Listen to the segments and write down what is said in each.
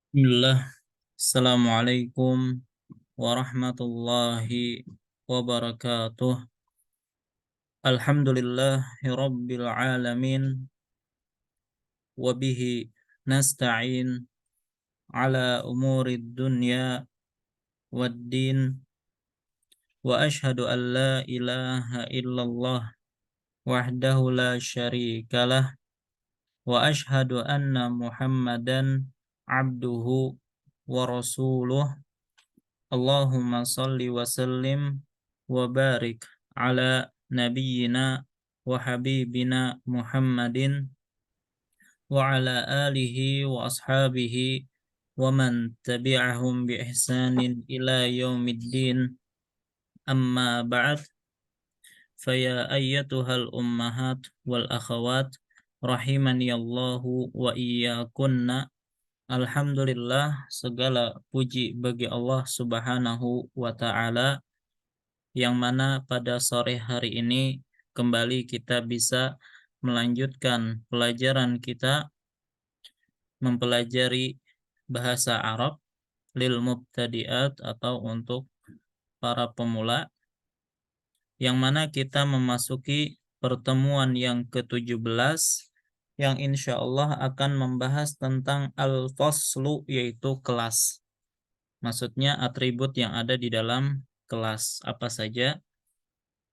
Bismillah. Assalamualaikum warahmatullahi wabarakatuh. Alhamdulillahi rabbil alamin. Wabihi nasta'in ala umuri dunya wad din. Wa ashhadu an la ilaha illallah wahdahu la syarikalah. Wa ashhadu anna muhammadan abduhu wa rasuluh. Allahumma salli wa sallim wa barik ala nabiyyina wa habibina Muhammadin wa ala alihi wa ashabihi wa man tabi'ahum bi ihsanin ila yaumiddin. Amma ba'd, faya ayyatuhal ummahat wal akhawat rahimani Allahu wa iyyakunna. Alhamdulillah, segala puji bagi Allah Subhanahu wa ta'ala, yang mana pada sore hari ini kembali kita bisa melanjutkan pelajaran kita mempelajari bahasa Arab lil mubtadi'at atau untuk para pemula, yang mana kita memasuki pertemuan yang ke-17 yang insya Allah akan membahas tentang al-faslu, yaitu kelas. Maksudnya atribut yang ada di dalam kelas apa saja.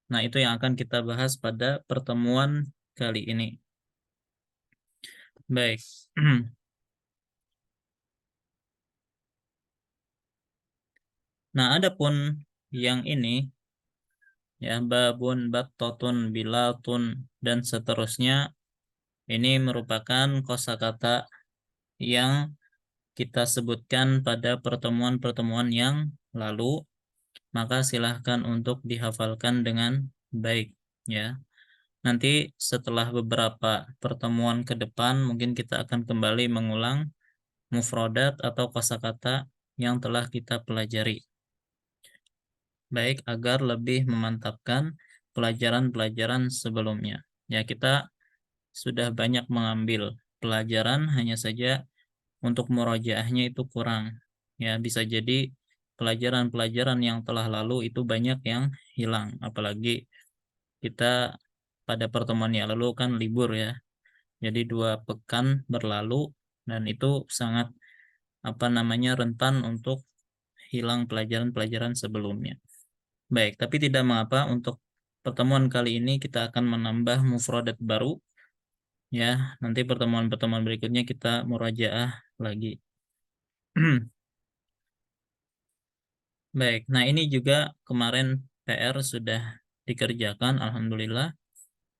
Nah, itu yang akan kita bahas pada pertemuan kali ini. Baik. Nah, adapun yang ini, ya, babun, battotun, bilatun, dan seterusnya, ini merupakan kosakata yang kita sebutkan pada pertemuan-pertemuan yang lalu, maka silahkan untuk dihafalkan dengan baik, ya. Nanti setelah beberapa pertemuan ke depan, mungkin kita akan kembali mengulang mufradat atau kosakata yang telah kita pelajari. Baik, agar lebih memantapkan pelajaran-pelajaran sebelumnya. Ya, kita sudah banyak mengambil pelajaran, hanya saja untuk murojaahnya itu kurang. Ya, bisa jadi pelajaran-pelajaran yang telah lalu itu banyak yang hilang. Apalagi kita pada pertemuan yang lalu kan libur, ya. Jadi 2 pekan berlalu dan itu sangat rentan untuk hilang pelajaran-pelajaran sebelumnya. Baik, tapi tidak mengapa, untuk pertemuan kali ini kita akan menambah mufradat baru, ya. Nanti pertemuan-pertemuan berikutnya kita murajaah lagi. Baik, nah ini juga kemarin PR sudah dikerjakan, alhamdulillah.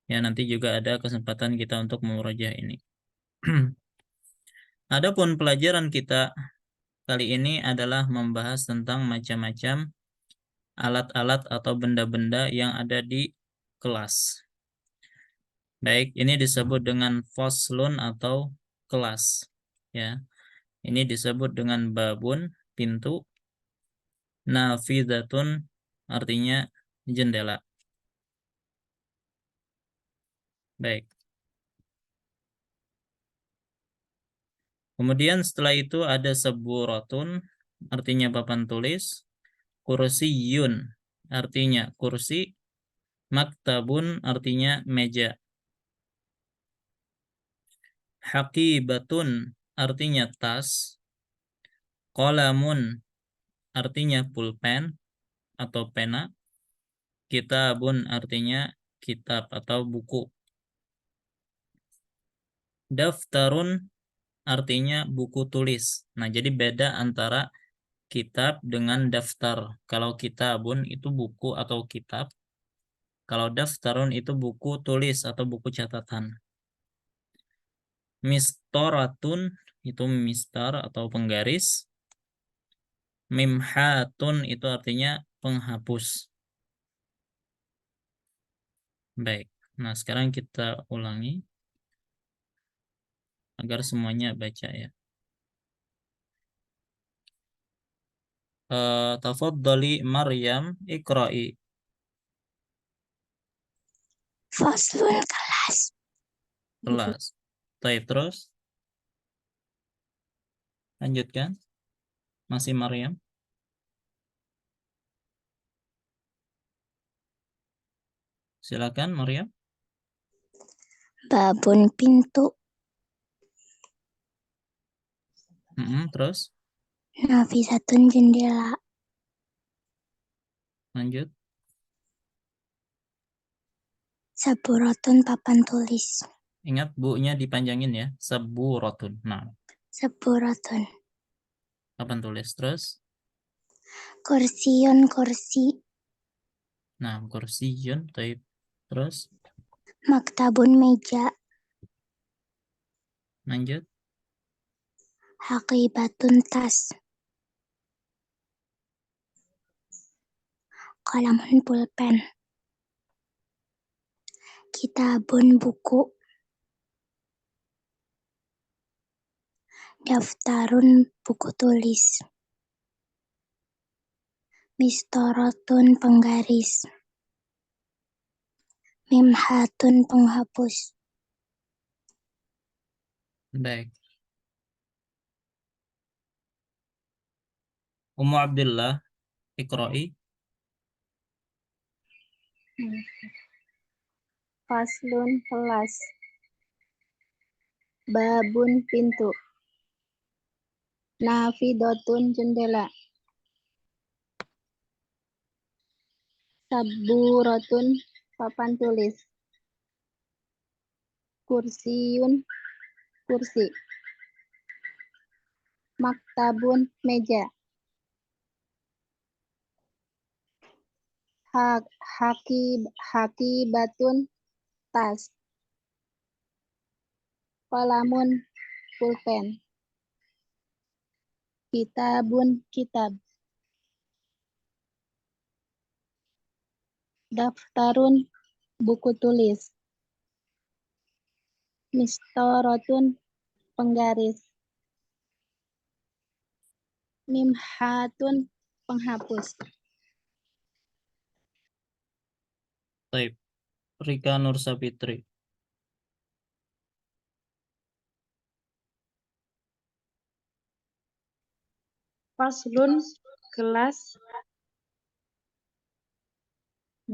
Ya, nanti juga ada kesempatan kita untuk murajaah ini. Adapun pelajaran kita kali ini adalah membahas tentang macam-macam alat-alat atau benda-benda yang ada di kelas. Baik, ini disebut dengan faslun atau kelas. Ya, ini disebut dengan babun, pintu. Nafidatun artinya jendela. Baik. Kemudian setelah itu ada seburatun, artinya papan tulis. Kursiyun, artinya kursi. Maktabun, artinya meja. Haqibatun, artinya tas. Qalamun, artinya pulpen atau pena. Kitabun, artinya kitab atau buku. Daftarun, artinya buku tulis. Nah, jadi beda antara kitab dengan daftar. Kalau kitabun itu buku atau kitab. Kalau daftarun itu buku tulis atau buku catatan. Mistoratun itu mistar atau penggaris. Mimhatun itu artinya penghapus. Baik. Nah, sekarang kita ulangi agar semuanya baca, ya. Tafaddali Maryam, iqra'i. Faslul kelas. Kelas. Baik, terus. Lanjutkan. Masih Maryam. Silakan Maryam. Babun pintu. Terus Nafisatun jendela. lanjut. Saburatun papan tulis. Ingat bu-nya dipanjangin ya. Saburatun. Nah, Saburatun. papan tulis terus. Kursiun kursi. Nah, kursiyun, taib. Terus Maktabun meja. lanjut. Haqibatun tas. Kalamun pulpen. Kitabun buku. Daftarun buku tulis. Mistoratun penggaris. Mimhatun penghapus. Baik. Ummu Abdullah, Iqra'i. Faslun kelas. Babun pintu. Nafidatun jendela. Saburatun papan tulis. Kursiun kursi. Maktabun meja. Hakibatun tas. Kalamun pulpen. Kitabun kitab. Daftarun buku tulis. Mistoratun penggaris. Mimhatun penghapus. Taib. Rika Nursapitri. Faslun kelas.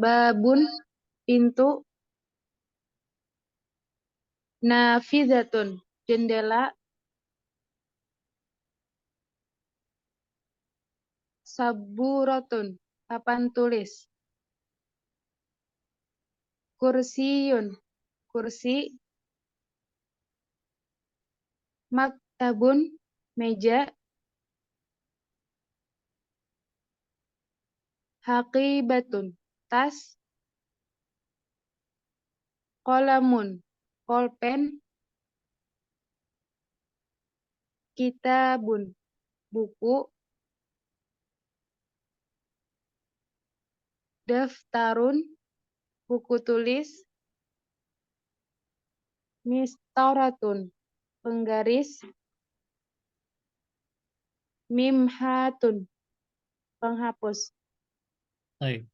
Babun pintu. Nafizatun jendela. Saburatun papan tulis. Kursiyun kursi. Maktabun meja. Haqibatun tas. Qalamun pulpen. Kitabun buku. Daftarun buku tulis. Mistoratun penggaris. Mimhatun penghapus. Taib.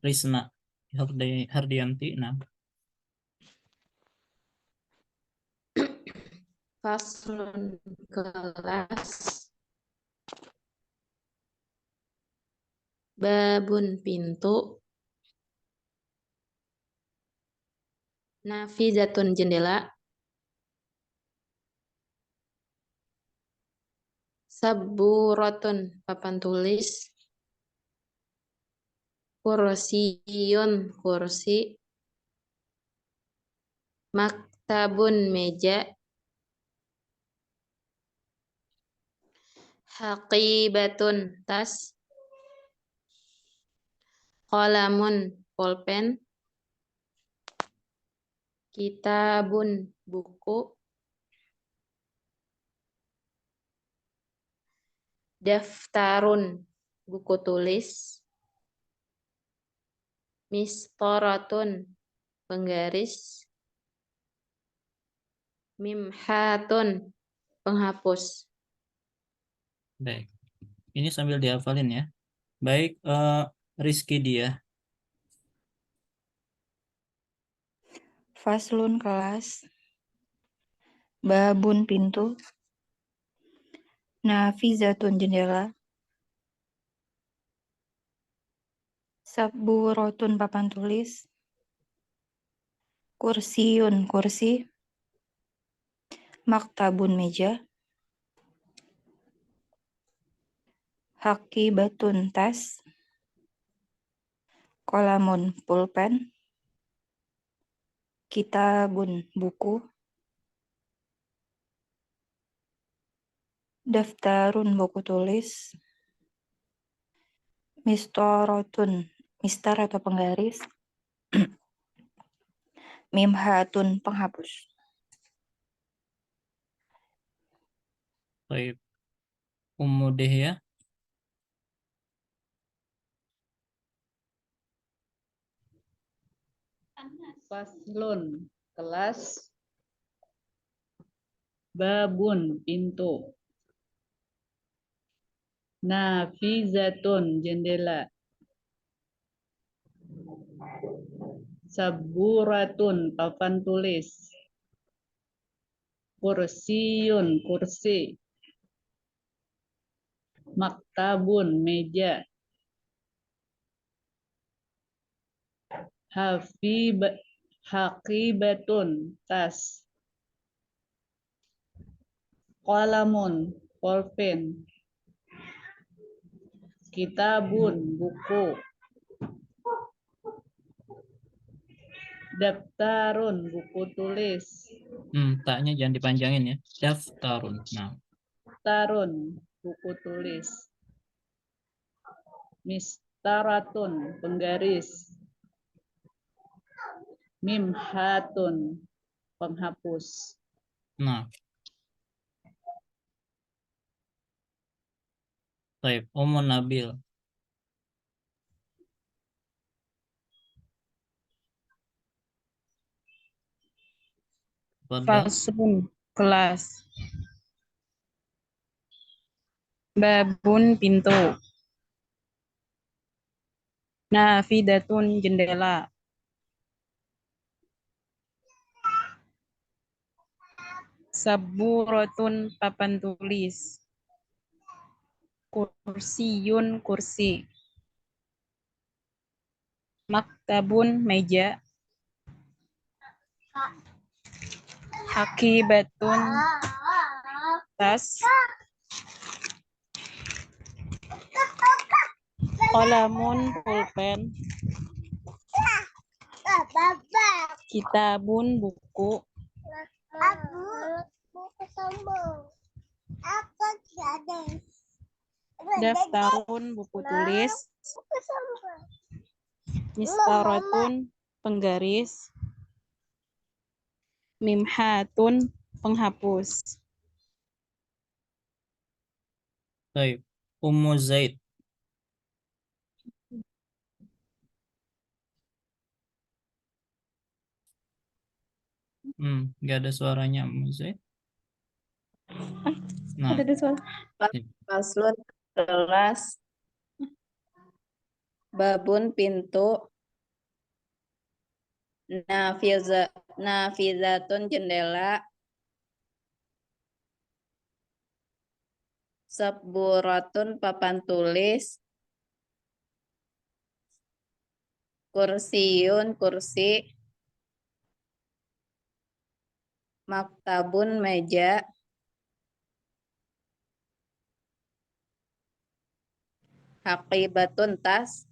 Risna Hardianti. Nah, Faslun kelas. Babun pintu. Nafizatun jendela. Saburatun papan tulis. Kursiyun kursi. Maktabun meja. Haqibatun tas. Qalamun pulpen. Kitabun buku. Daftarun buku tulis. Mistoratun penggaris. Mimhatun penghapus. baik. Ini sambil dihafalin ya. Baik, Rizky dia. Faslun kelas. Babun pintu. Nafizatun jendela. Saburotun papan tulis. Kursiun kursi. Maktabun meja. Hakibatun tas. Kolamun pulpen. Kitabun buku. Daftarun buku tulis. Mistorotun mistar atau penggaris. Mimhatun penghapus. Baik. Ummu Dihya. Faslun kelas. Babun pintu. Nafizatun jendela. Saburatun papan tulis. Kursiun kursi. Maktabun meja. Hakibatun tas. Qalamun pulpen. Kitabun buku. Daftarun buku tulis. Taknya jangan dipanjangin ya. Daftarun. Nah, Tarun buku tulis. Mistaratun penggaris. Mimhatun penghapus. nah. Baik. Ummu Nabil. Fadal. Faslun kelas. Babun pintu. Nafidatun jendela. Saburatun papan tulis. Kursiun kursi. Maktabun meja. Hakibatun tas. Kolamun pulpen. Kitabun buku. Daftarun buku tulis. Mistaratun penggaris. Mimhatun penghapus. Baik. Ummu Zaid. Nggak ada suaranya Ummu Zaid. Nah, Ada suara. Faslun kelas. Babun pintu. Nafizatun jendela. Saburatun papan tulis. Kursiun kursi. Maktabun meja. Hakibatun tas.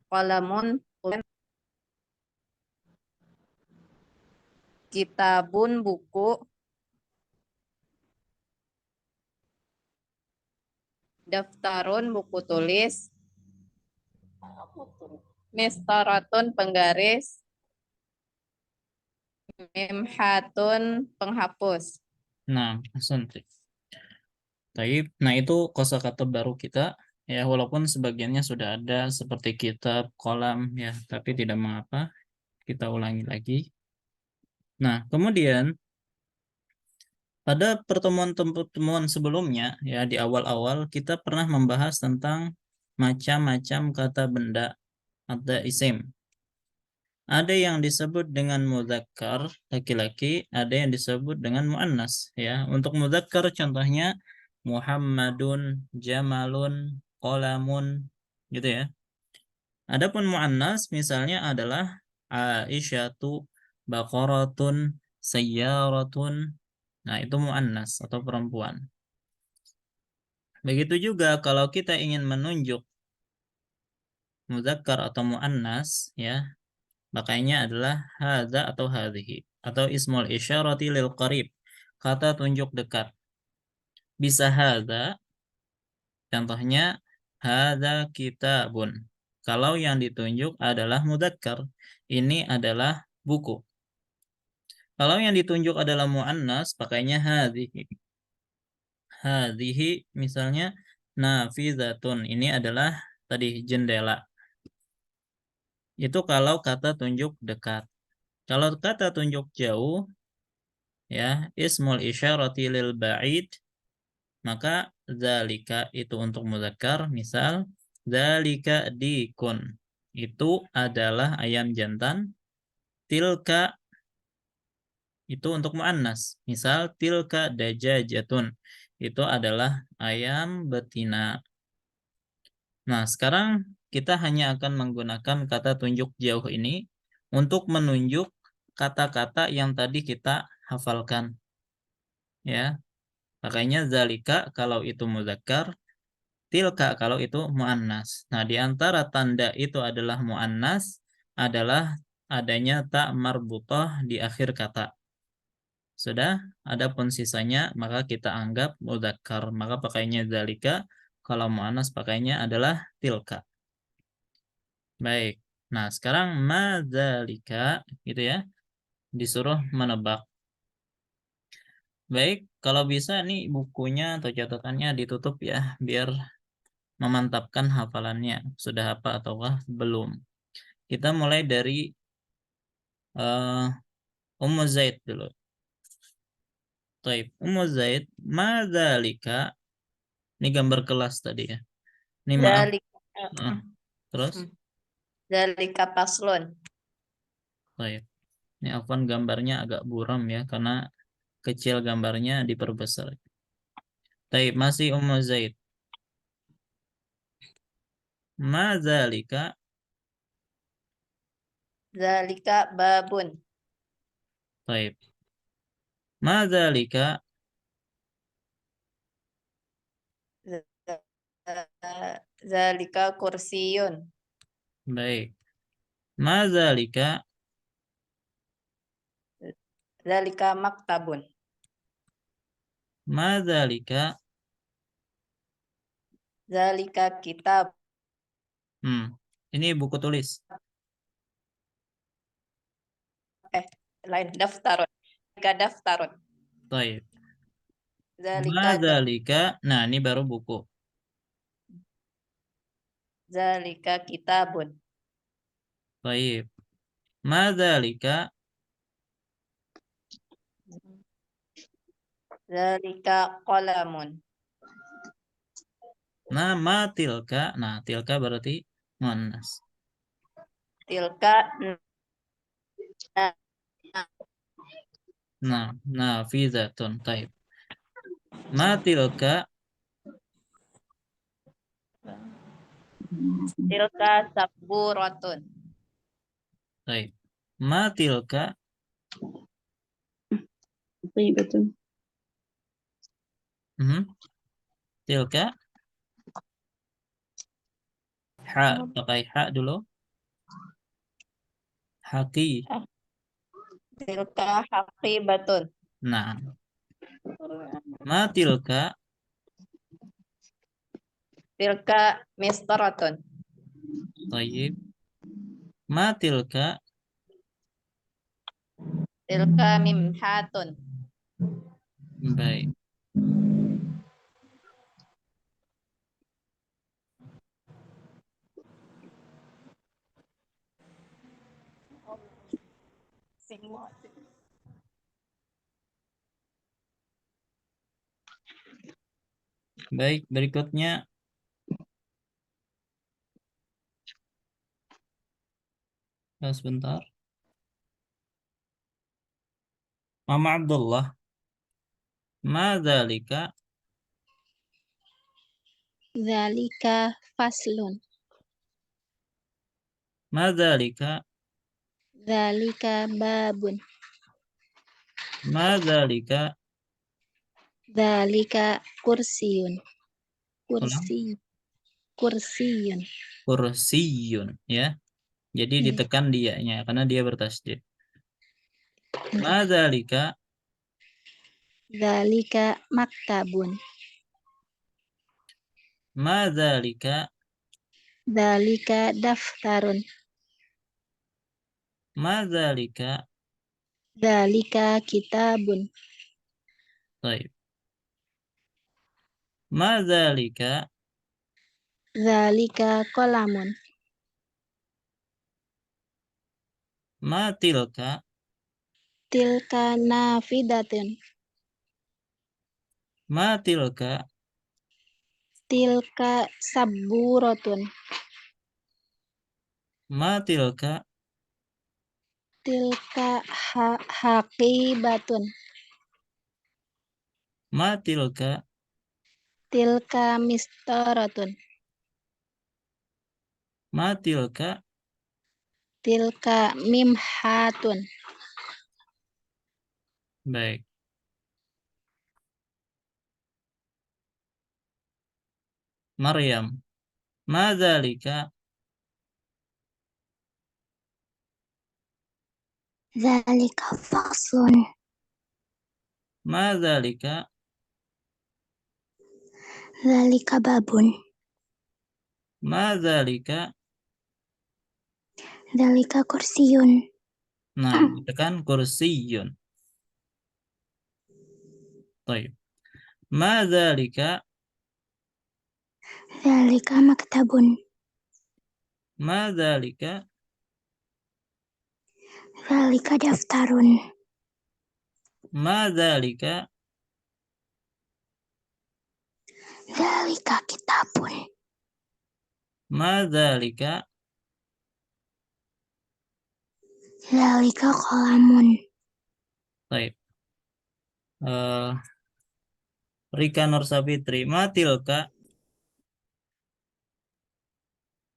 Kolamun pulpen. Kitabun buku. Daftarun buku tulis. Mistaratun penggaris. Mimhatun penghapus. nah, asante. Baik. Nah, itu kosakata baru kita ya, walaupun sebagiannya sudah ada seperti kitab, kolam ya, tapi tidak mengapa kita ulangi lagi. Nah, kemudian pada pertemuan-pertemuan sebelumnya ya, di awal-awal kita pernah membahas tentang macam-macam kata benda ada isim. Ada yang disebut dengan mudzakkar laki-laki, ada yang disebut dengan muannas ya. Untuk mudzakkar contohnya Muhammadun, Jamalun, Qalamun gitu ya. Adapun muannas misalnya adalah Aisyatu, Baqaratun, Sayyaratun. Nah, itu muannas atau perempuan. Begitu juga kalau kita ingin menunjuk mudzakkar atau muannas ya, makanya adalah hadza atau hadhihi atau ismul isyarati lil qarib, kata tunjuk dekat. Bisa hadza, contohnya hadza kitabun. Kalau yang ditunjuk adalah mudzakkar, ini adalah buku. Kalau yang ditunjuk adalah muannas, pakainya hadhihi. Hadhihi misalnya nafizatun, ini adalah tadi jendela. Itu kalau kata tunjuk dekat. Kalau kata tunjuk jauh, ya, ismul isyarati lil ba'id, maka zalika itu untuk muzakkar, misal zalika dikun. Itu adalah ayam jantan. Tilka itu untuk muannas. Misal tilka dajajatun. Itu adalah ayam betina. Nah, sekarang kita hanya akan menggunakan kata tunjuk jauh ini untuk menunjuk kata-kata yang tadi kita hafalkan. Ya, makanya zalika kalau itu muzakkar, tilka kalau itu muannas. Nah, di antara tanda itu adalah muannas adalah adanya ta marbutah di akhir kata. Sudah, adapun sisanya maka kita anggap muzakkar. Maka pakainya zalika, kalau muannas pakainya adalah tilka. Baik. Nah, sekarang madzalika gitu ya. Disuruh menebak. Baik, kalau bisa nih bukunya atau catatannya ditutup ya, biar memantapkan hafalannya. Sudah apa ataukah belum? Kita mulai dari Ummu Zaid dulu. Taib. Ummu Zaid, madzalika. Ini gambar kelas tadi ya. Ini maaf. Zalika, Terus, zalika paslon. taib. Ini afwan gambarnya agak buram ya, karena kecil gambarnya diperbesar. Taib, masih Ummu Zaid. Madzalika, Zalika babun. taib. Madzalika, Zalika kursiyun. baik. Madzalika, Zalika maktabun. madzalika, Zalika kitab. Ini buku tulis. Lain daftarun. Zalika daftarun. Taib. Zalika Madzalika, nah ini baru buku. Zalika kitabun. Taib. Madzalika, Zalika qalamun. nama tilka, nah tilka berarti muannas. Tilka Nah, nafizatun, taib. Ma tilka, tilka saburatun. taib. Ma tilka, Betul. tilka, ha, pakai ha dulu. Haki. Tilka haqibatun. Nah, ma tilka, Tilka mistaratun. taib. Ma tilka, Tilka mimhatun. baik. Baik, berikutnya Sebentar. Mama Abdullah. Ma dzalika? Dzalika faslun. Ma dzalika? Dzalika babun. Ma dzalika? Dzalika kursiyun. Ulang. Kursiyun. Kursiyun, ya. Jadi ditekan dianya karena dia bertasydid. Ma dzalika? Dzalika maktabun. Ma dzalika? Dzalika daftarun. Ma dzalika? Dzalika kitabun. Baik. Ma dzalika? Dzalika qalamun. Ma tilka? Tilka nafidatun. Ma tilka? Tilka sabburatun. Ma tilka? Tilka haqibatun. Ma tilka? Tilka mistaratun. Ma tilka? Tilka mimhatun. Baik. Maryam. Ma dzalika? Dzalika faslun. Ma dzalika? Dzalika babun. Ma dzalika? Dzalika kursiyun. Nah, ditekan kursiyun. Baik. Ma dzalika? Dzalika maktabun. Ma dzalika? Dzalika daftarun. Ma dzalika? Dzalika kitabun. Ma dzalika? Dzalika qalamun. Baik. Rika Nursafitri. Ma tilka?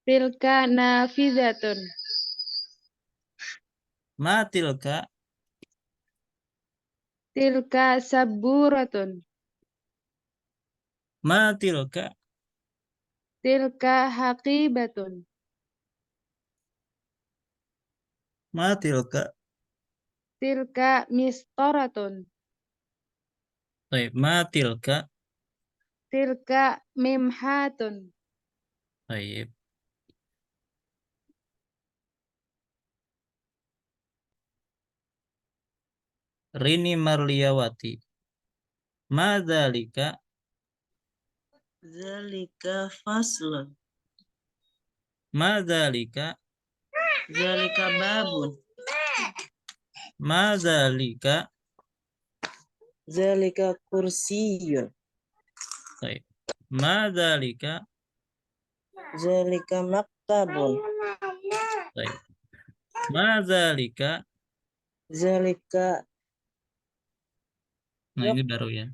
Tilka nafidatun. Ma tilka? Tilka sabburatun. Ma tilka? Tilka haqibatun. Ma tilka? Tilka mistaratun. Baik. Ma tilka? Tilka mimhatun. Baik. Rini Marliawati. Ma dzalika? Zalika faslun. Ma dzalika? Zalika babun. Ma dzalika? Zalika kursiyun. Baik. Ma dzalika? Zalika maktabun. Baik. Ma dzalika? Zalika Nah, ini baru ya.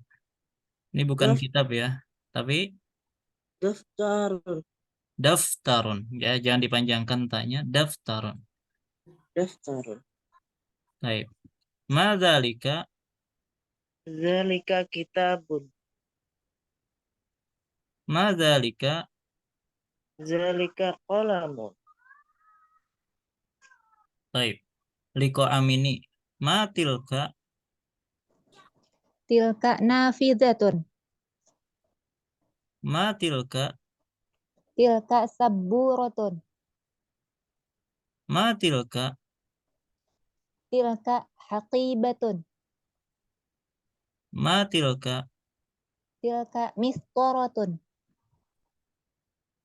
Ini bukan kitab ya, tapi daftarun. daftarun. Ya, jangan dipanjangkan tanya. Daftarun. Daftarun. Baik. Ma dzalika? Zalika kitabun. Ma dzalika? Zalika qalamun. Baik. Liko amini. Ma tilka? Tilka nafidatun. Ma tilka? Tilka sabburatun. Ma tilka? Tilka haqibatun. Ma tilka? Tilka mistaratun.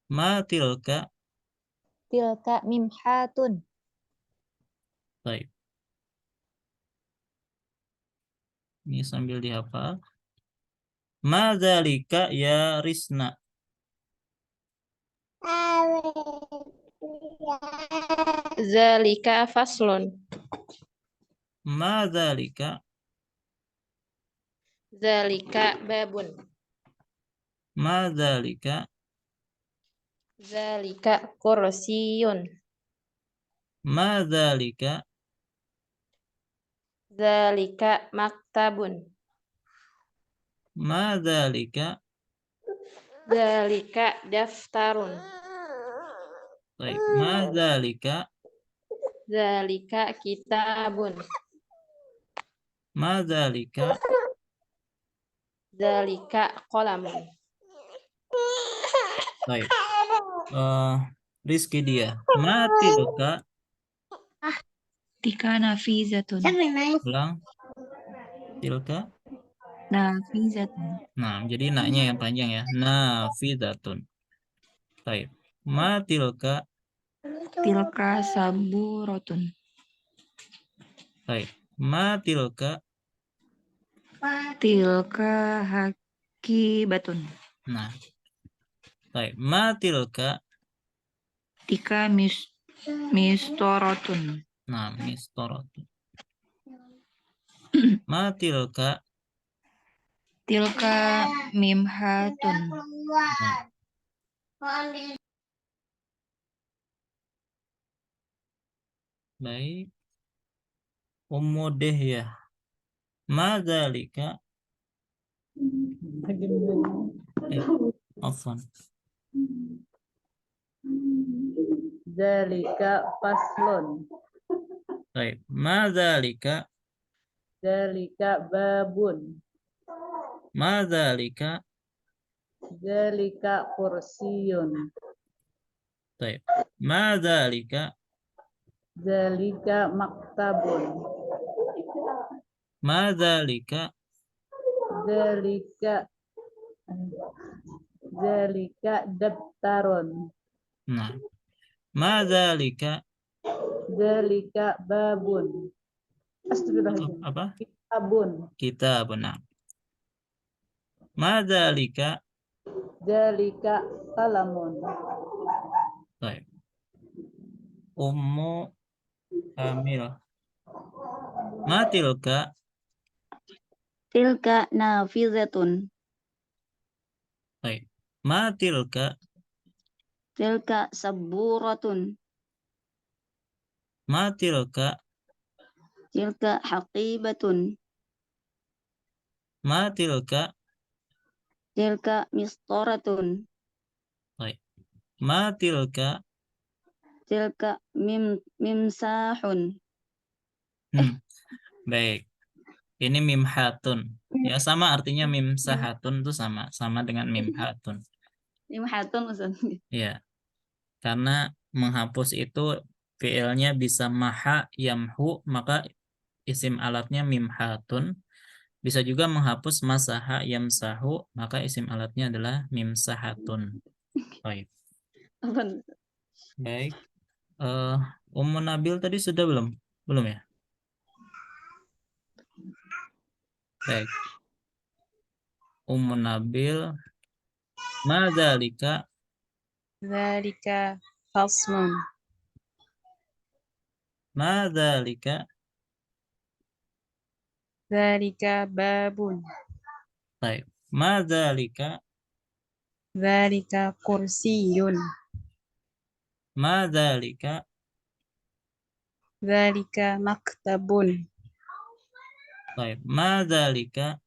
Ma tilka? Tilka mimhatun. Baik. Ini sambil dihafal. Ma dzalika ya Risna? Zalika faslun. Ma dzalika. Zalika babun. Ma dzalika. Zalika kursiyun. Ma dzalika. Zalika maktabun. Ma dzalika. Zalika daftarun. Baik. Ma dzalika. Zalika kitabun. Ma dzalika. Zalika qalamun. Baik. Rizky dia. Ma tilka. Tika nafizatun. Ulang. Tilka. Nafizatun. Nah, jadi naknya yang panjang ya. Nafidatun. Baik. Ma tilka. Tilka saburotun. Baik. Ma tilka. Tilka hakibatun. Nah. Baik. Ma tilka. Tika mistorotun. Nah, mistorotun. Ma tilka. Tilka mimhatun. Nah. Baik. Ummu Dihyah. Ma dzalika. Afwan. Zalika faslun. Baik. Ma dzalika. Zalika babun. Ma dzalika. Zalika kursiyun. Baik. Ma dzalika. Zalika maktabun. Ma dzalika. Zalika daftarun. Nah. Ma dzalika. Zalika babun. Astagfirullahaladzim. Apa? Kitabun. Kita benar. Ma dzalika. Zalika kalamun. Baik. Ummu Amil. Ma tilka. Tilka nafizatun. Baik. Ma tilka. Tilka saburatun. Ma tilka. Tilka haqibatun. Ma tilka. Tilka mistoratun. Baik. Ma tilka. Tilka mimsahun. Baik. Ini mimhatun. Ya sama artinya mimsahatun itu sama dengan mimhatun. Mimhatun Ustaz. Ya. Karena menghapus itu fiilnya bisa maha yamhu, maka isim alatnya mimhatun. Bisa juga menghapus masaha yamsahu, maka isim alatnya adalah mimsahatun. Baik. Baik. Ummu Nabil tadi sudah belum? Belum ya? Baik. Ummu Nabil. Ma dzalika. Zalika faslun. Ma dzalika. Zalika babun. Baik. Ma dzalika. Zalika kursiyun. Ma dzalika. Zalika maktabun. Baik. Ma dzalika.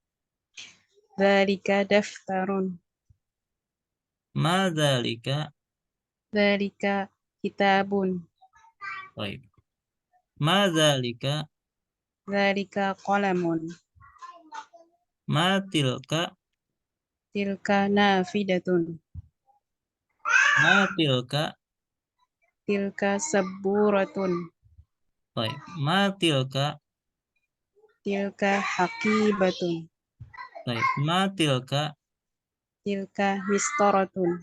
Zalika daftarun. Ma dzalika. Zalika kitabun. Baik. Ma dzalika. Zalika qalamun. Ma tilka. Tilka nafidatun. Ma tilka. Tilka saburatun. Baik. Ma tilka. Tilka haqibatun. Baik. Ma tilka. Tilka mistoratun.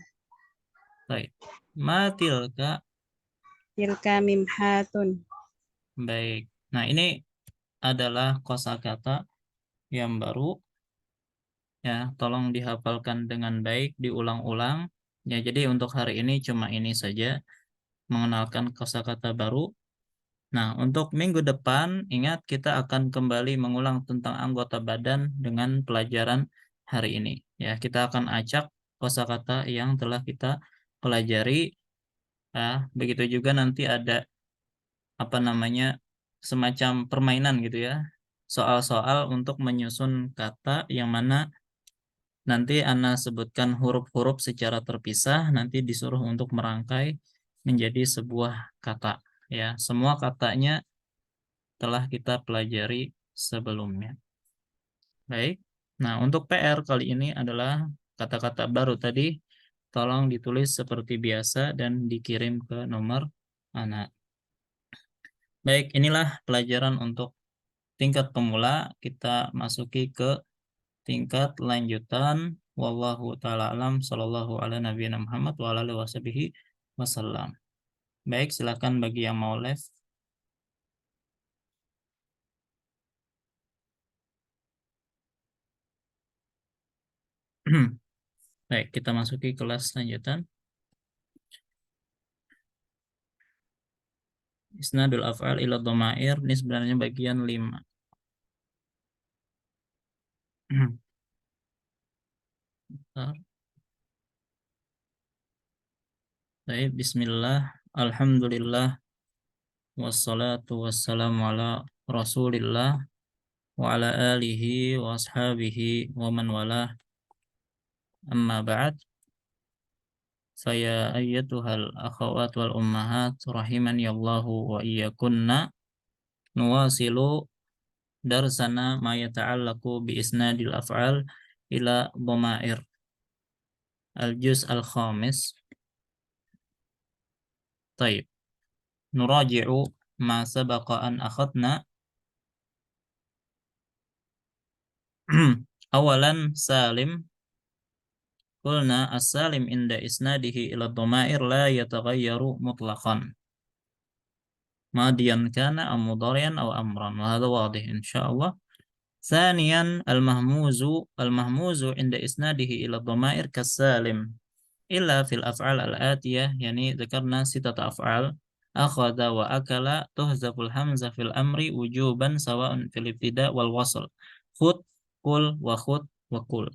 Baik. Ma tilka. Tilka mimhatun. Baik. Nah, ini adalah kosakata yang baru. Ya, tolong dihafalkan dengan baik, diulang-ulang. Ya, jadi untuk hari ini cuma ini saja, mengenalkan kosakata baru. Nah, untuk minggu depan, ingat kita akan kembali mengulang tentang anggota badan dengan pelajaran hari ini. Ya, kita akan acak kosakata yang telah kita pelajari. Ya, begitu juga nanti ada apa namanya semacam permainan gitu ya. Soal-soal untuk menyusun kata yang mana nanti Ana sebutkan huruf-huruf secara terpisah, nanti disuruh untuk merangkai menjadi sebuah kata. Ya, semua katanya telah kita pelajari sebelumnya. Baik. Nah, untuk PR kali ini adalah kata-kata baru tadi. Tolong ditulis seperti biasa dan dikirim ke nomor Ana. Baik, inilah pelajaran untuk tingkat pemula. Kita masuki ke tingkat lanjutan. Wallahu ta'ala alam, sallallahu ala nabiyina Muhammad wa ala alihi washabihi wasallam. Baik, silakan bagi yang mau live. Baik, kita masuki kelas lanjutan. Isnadul af'al ila dhamair, ini sebenarnya bagian 5. Bentar. Baik, bismillah, alhamdulillah, wassalatu wassalamu ala rasulillah, wa ala alihi wa ashabihi wa man walah, amma ba'd. Faya ayyatuhal akhawat wal ummahat rahimani Allahu wa iyyakunna, nuwasilu darsana ma yata'allaqu bi isnadil af'al ila dhamair al-juz al-khamis. Taib, nuraji'u ma sabaqa an akhadna. Awalan salim, qulna as-salim inda isnadihi ila dhamair la yataghayyaru mutlaqan madiyan kana am mudhari'an aw amran, wa hadha wadih insyaallah. Thaniyan al-mahmuzu inda isnadihi ila dhamair kas-salim illa fil af'al al-atiyah, yani dzakarna sitata af'al. Akhadha wa akala tuhzaful hamzah fil amri wujuban sawa'un fil ibtida wal wasl. Khud, qul wa khud wa qul.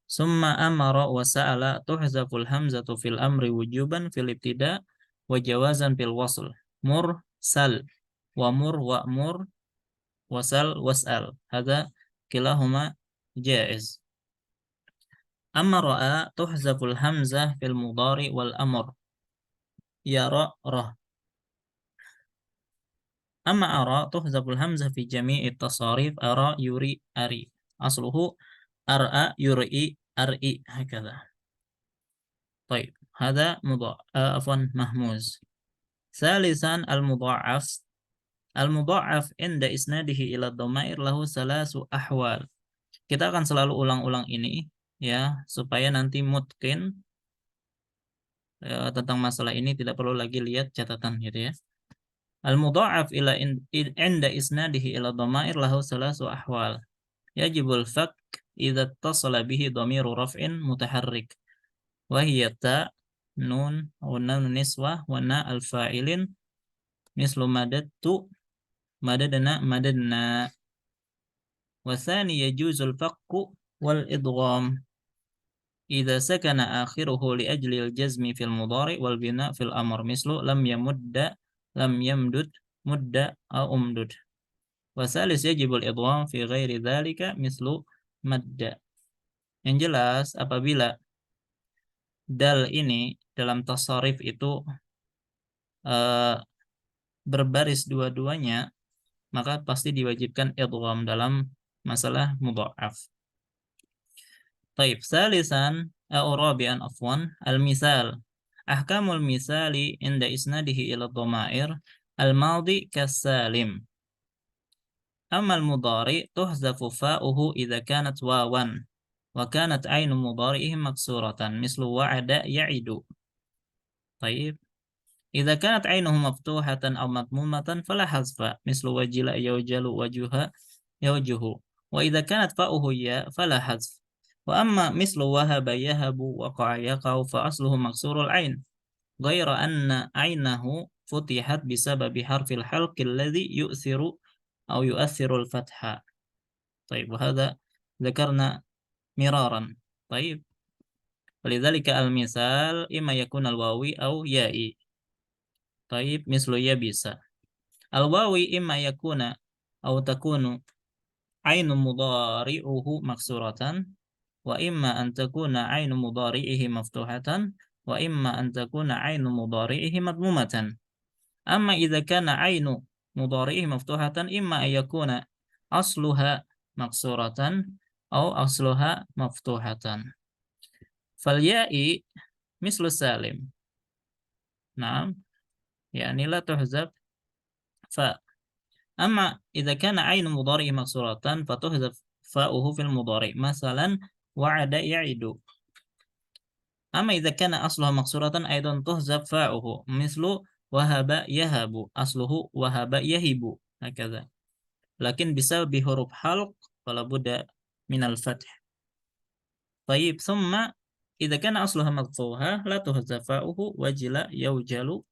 Summa amara wa sa'ala tuhzaful hamzatu fil amri wujuban fil ibtida wa jawazan fil wasl. Mur, sal, wa mur wa mur, wasal was'al. Hadha kilahuma jaiz. Amma ra'a tuhzaful hamzah fil mudhari wal amr. Yara rah. Amma ara tuhzaful hamzah fi jami'i tasarif, ara yuri ari. Asluhu ar'a yuri ar'i, hakadha. Baik, hadha mahmuz. Salisan al-mudha'af. Al-mudha'af inda isnadihi ila dhamair lahu salasu ahwal. Kita akan selalu ulang-ulang ini ya, supaya nanti mungkin tentang masalah ini tidak perlu lagi lihat catatan gitu ya. Al-mudha'af ila inda isnadihi ila dhamair lahu salasu ahwal. Yajibul fak idza ittasala bihi dhamiru raf'in mutaharrik wa hiya ta, nun wa nun niswah wa na al-fa'ilin mislu madadtu, madadna, madadna. Wa thani yajuzul fakku wal idgham idza sakana akhiruhu li ajli al-jazmi fil mudhari wal bina fil amr, mislu lam yamudda, lam yamdud, mudda au umdud. Wa thalith yajibul idgham fi ghairi dzalika mislu madda. Yang jelas apabila dal ini dalam tasarif itu berbaris dua-duanya, maka pasti diwajibkan idgham dalam masalah mudha'af. Taib, salisan au rabi'an afwan, al-misal. Ahkamul misali inda isnadihi ila dhamair al-madi kas-salim. Amma al-mudhari tuhzafu fa'uhu idza kanat wawan wa kanat ainu mudhari'ihi maksuratan mislu wa'ada ya'idu. Taib, idza kanat ainuhu maftuhatan aw madmumatan fala hazfa mislu wajila yawjalu wajuha yawjuhu. Wa idza kanat fa'uhu ya fala hazf. Wa amma mislu wahaba yahabu waqa'a yaqa'u fa asluhu maksurul ain ghayra anna ainahu futihat bisababi harfil halqi alladhi yu'thiru أو يؤثر الفتح. طيب وهذا ذكرنا مرارا. طيب ولذلك المثال إما يكون الواوي أو يائي. طيب مثل يبس. الواوي إما يكون أو تكون عين مضارعه مكسورة، وإما أن تكون عين مضارعه مفتوحة، وإما أن تكون عين مضارعه مضمومة. أما إذا كان عين مضارعه مفتوحة إما أن يكون أصلها مكسورة أو أصلها مفتوحة. فالياء مثل سالم. نعم، يعني لا تحذف فاء. أما إذا كان عين مضارع مكسورة فتحذف فاؤه في المضارع، مثلا وعد يعد. أما إذا كان أصلها مكسورة أيضا تحذف فاؤه، مثل وهب يهب، أصله وهب يهب، هكذا. لكن بسبب حروف حلق فلا بد من الفتح. طيب ثم إذا كان أصلها مفتوحة لا تحذف فاؤه، وجل يوجل.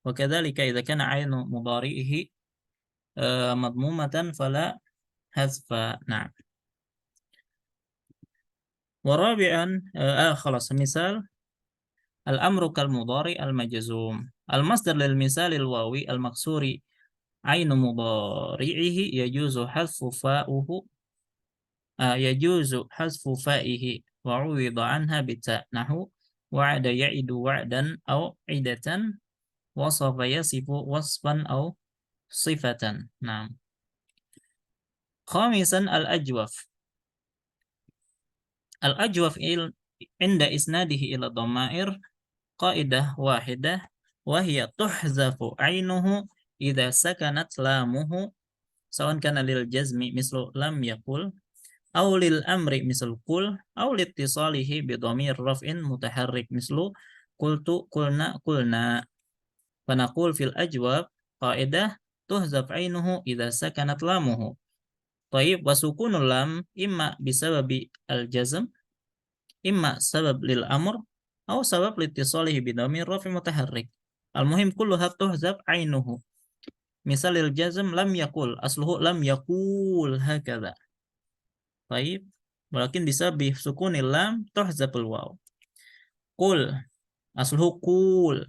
وكذلك إذا كان عين مضارعه مضمومة فلا حذف. نعم. ورابعا خلاص مثال الأمر كالمضارع المجزوم. المصدر للمثال الواوي المكسور عين مضارعه يجوز حذف فاؤه فائه وعوض عنها بالتاء، نحو وعد يعد وعدا أو عدة، وصف يصف وصفا أو صفة. نعم. خامسا الأجوف. الأجوف عند إسناده إلى الضمائر قاعدة واحدة، وهي تحذف عينه إذا سكنت لامه، سواء كان للجزم مثل لم يقل، أو للأمر مثل قل، أو لاتصاله بضمير رفع متحرك مثل قلت قلنا قلنا. فنقول في الأجواب قاعدة تحذف عينه إذا سكنت لامه. طيب وسكون اللام إما بسبب الجزم، إما سبب للأمر، أو سبب لاتصاله بضمير رفع متحرك. المهم كلها تحذف عينه. مثال الجزم لم يقل أصله لم يقول، هكذا. طيب ولكن بسبب سكون اللام تحذف الواو. قل أصله قول،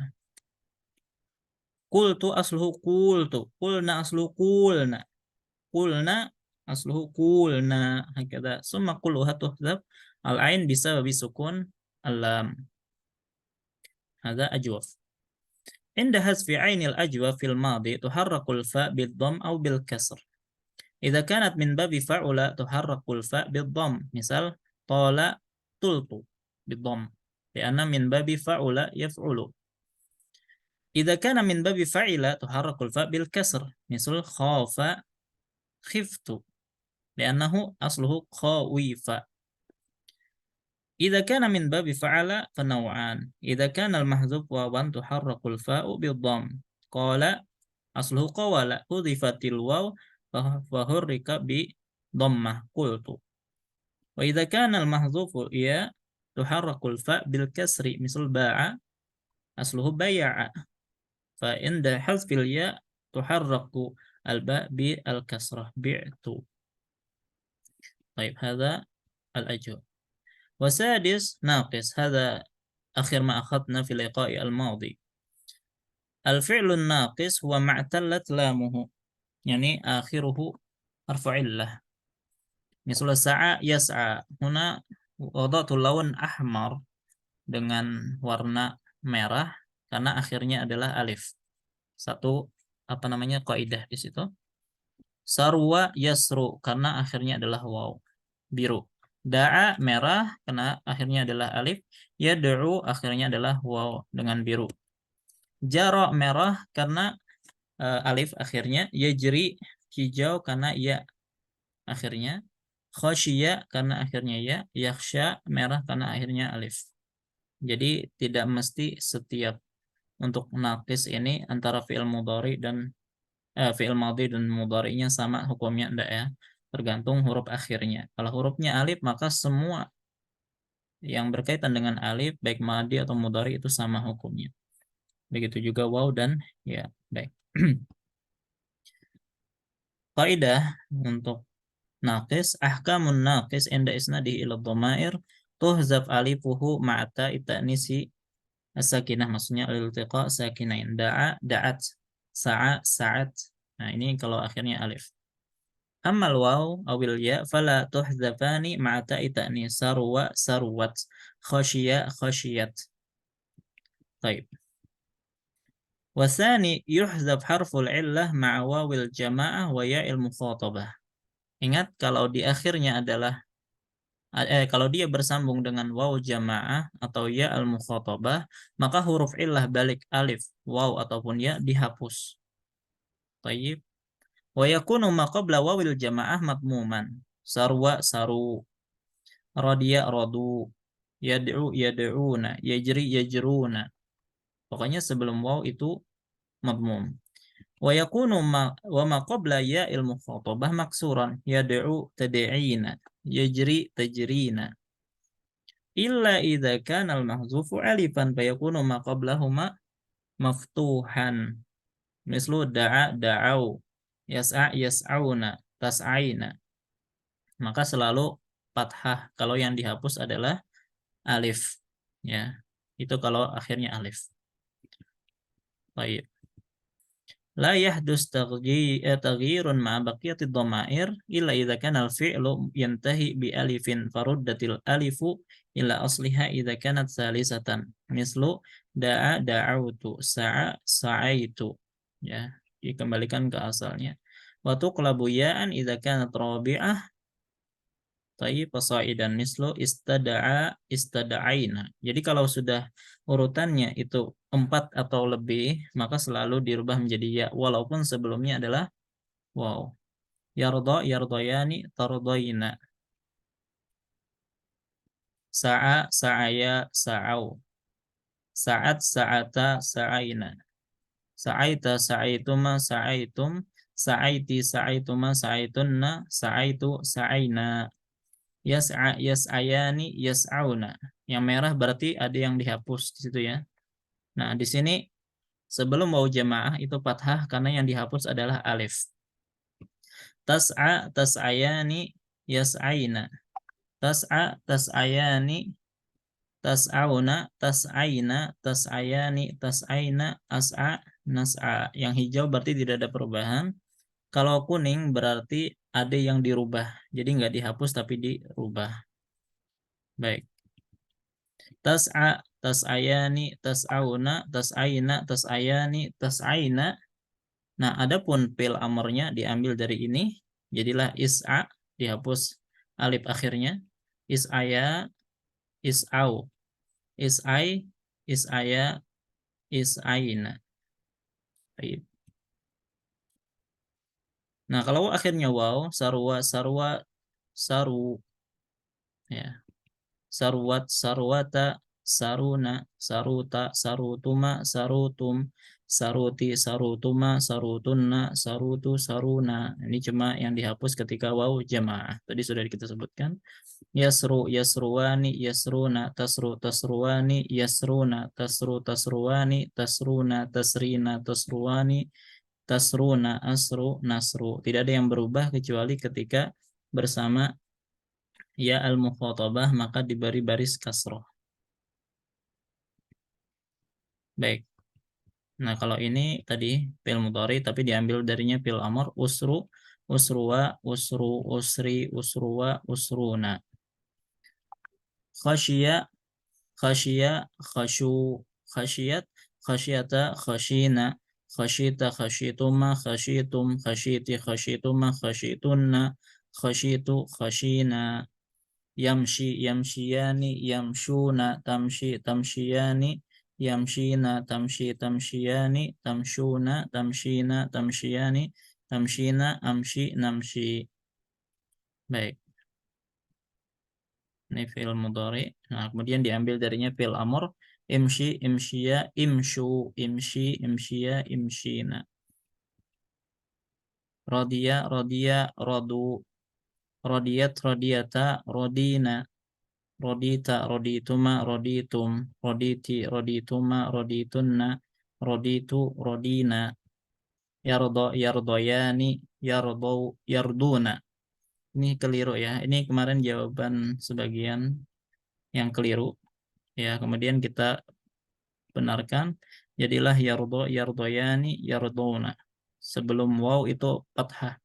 قلت أصله قلت، قلنا أصله قلنا، قلنا أصله قلنا، هكذا. ثم كلها تحذف العين بسبب سكون اللام. هذا أجوف. عند حذف عين الأجوف في الماضي تحرك الفاء بالضم أو بالكسر. إذا كانت من باب فعل تحرك الفاء بالضم، مثال طال طلت بالضم، لأن من باب فعل يفعل. إذا كان من باب فعل تحرك الفاء بالكسر، مثل خاف خفت، لأنه أصله خاويف. إذا كان من باب فعل فنوعان. إذا كان المحذوف واوا تحرك الفاء بالضم، قال أصله قوال، حذفت الواو فحرك بضمة قلت. وإذا كان المحذوف ياء تحرك الفاء بالكسر، مثل باع، أصله بيع. فعند حذف الياء تحرك الباء بالكسرة، بعت. طيب هذا الأجوبة. وسادس ناقص، هذا آخر ما أخذنا في اللقاء الماضي. الفعل الناقص هو ما اعتلت لامه، يعني آخره حرف علة. مثل سعى يسعى، هنا وضعت اللون أحمر dengan warna merah karena akhirnya adalah alif. Satu kaidah di situ. Sarwa yasru karena akhirnya adalah waw, biru. Da'a merah karena akhirnya adalah alif. Yad'u akhirnya adalah waw dengan biru. Jara merah karena alif akhirnya. Yajri hijau karena ya akhirnya. Khasyiya karena akhirnya ya. Yakhsha merah karena akhirnya alif. Jadi tidak mesti setiap untuk naqis ini antara fi'il mudhari dan fi'il madhi dan mudhari'nya sama hukumnya, enggak ya. Tergantung huruf akhirnya. Kalau hurufnya alif maka semua yang berkaitan dengan alif baik madhi atau mudhari itu sama hukumnya. Begitu juga waw dan ya. Baik. Kaidah untuk naqis, ahkamun naqis inda isnadihi ila dhamair tuhzaf alifuhu ma'ata itanisi as-sakinah, maksudnya al-iltiqa sakinain. Da'a, da'at, sa'a, sa'at. Nah, ini kalau akhirnya alif. Ammal waw awil ya fala tuhzafani ma'ata itani sarwa, sarwat, khasyiya, khasiyat. Baik. Wasani yuhzaf harful illah ma'a wawil jama'ah wa ya'il mukhatabah. Ingat kalau di akhirnya adalah kalau dia bersambung dengan waw jamaah atau ya al mukhatabah, maka huruf illah balik alif, waw ataupun ya dihapus. Tayyib. Wa yakunu ma qabla wawil jamaah madmuman. Sarwa saru, radiya radu, yad'u yad'una, yajri yajruna. Pokoknya sebelum waw itu madmum. Wa yakunu wa ma qabla ya il mukhatabah maksuran, yad'u tad'ina, yajri tajrina. Illa idza kana al-mahzufu alifan fayakunu ma qablahuma maftuhan. Mislu da'a da'au, yas'a yas'auna, tas'aina. Maka selalu fathah kalau yang dihapus adalah alif. Ya. Itu kalau akhirnya alif. Baik. La yahdus taghyirun ma'a baqiyatid dhamair illa idza kana al-fi'lu yantahi bi alifin faruddatil alifu ila asliha idza kanat salisatan. Mislu da'a da'autu, sa'a sa'aitu. Ya, dikembalikan ke asalnya. Wa tuqlabu ya'an idza kanat rabi'ah. Tayyib fasaidan mislu istada'a istada'aina. Jadi kalau sudah urutannya itu 4 atau lebih, maka selalu dirubah menjadi ya walaupun sebelumnya adalah waw. Yarda yardayani tardaina. Sa'a sa'aya sa'au. Sa'at sa'ata sa'aina. Sa'aita sa'aituma sa'aitum. Sa'aiti sa'aituma sa'aitunna. Sa'aitu sa'aina. Yas'a yas'ayani yas'auna. Yang merah berarti ada yang dihapus di situ ya. Nah, di sini sebelum waw jamaah itu fathah karena yang dihapus adalah alif. Tas'a tas'ayani yas'aina. Tas'a tas'ayani tas'auna tas'aina tas'ayani tas'aina as'a nas'a. Yang hijau berarti tidak ada perubahan. Kalau kuning berarti ada yang dirubah. Jadi nggak dihapus tapi dirubah. Baik. Tas'a tas'ayani tas'auna tas'aina tas'ayani tas'aina. Nah, adapun fi'il amrnya diambil dari ini, jadilah is'a, dihapus alif akhirnya. Is'aya, is'au, is'ai, is'aya, is'aina. Baik. Nah, kalau akhirnya waw, sarwa, sarwa, saru. Ya. Sarwat, sarwata, saruna, saruta, sarutuma, sarutum, saruti, sarutuma, sarutunna, sarutu, saruna. Ini cuma yang dihapus ketika waw jamaah. Tadi sudah kita sebutkan. Yasru, yasruwani, yasruna, tasru, tasruwani, yasruna, tasru, tasruwani, tasruna, tasrina, tasruwani, tasruna, asru, nasru. Tidak ada yang berubah kecuali ketika bersama ya al-mukhatabah maka diberi baris kasroh. Baik. Nah, kalau ini tadi fi'il mudhari tapi diambil darinya fi'il amr, usru, usruwa, usru, usri, usruwa, usruna. Khasyiya, khasyiya, khasyu, khasyiyat, khasyiyata, khasyina, khasyita, khasyituma, khasyitum, khasyiti, khasyituma, khasyitunna, khasyitu, khasyina. Yamshi yamshiyani yamshuna tamshi tamshiyani yamshina tamshi tamshiyani tamshuna tamshina tamshiyani tamshina amshi namshi. Baik. Ini fi'il mudhari. Nah, kemudian diambil darinya fi'il amr, imshi imshiya imshu imshi imshiya imshina. Radiya radiya radu. Radiyat radiyata radina. Rodita, rodituma, roditum, roditi, rodituma, roditunna, raditu, rodina, yardoyani, yarduna. Ini keliru ya. Ini kemarin jawaban sebagian yang keliru. Ya, kemudian kita benarkan. Jadilah yardoyani, yarduna. Sebelum waw itu fathah.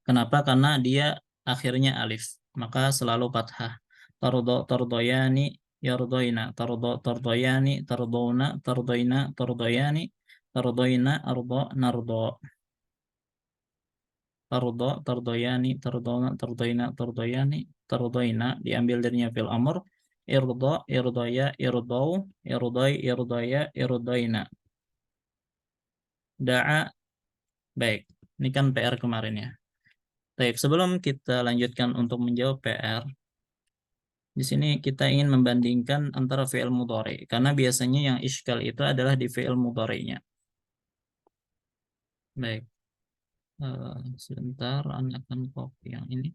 Kenapa? Karena dia akhirnya alif. Maka selalu fathah. Tardoyani, yardoina. Tardoyani, tardona, tardoina, tardoyani, tardoina, nardo. Tardoyani, tardona, tardoina, tardoyani, tardoina. Diambil darinya fil amr. Irdoya, irdou, irdoya, irdoina. Da'a. Baik. Ini kan PR kemarin ya. Baik, sebelum kita lanjutkan untuk menjawab PR, di sini kita ingin membandingkan antara fi'il mudhari karena biasanya yang iskal itu adalah di fi'il mudhari'nya. Baik. Sebentar, Anda akan copy yang ini.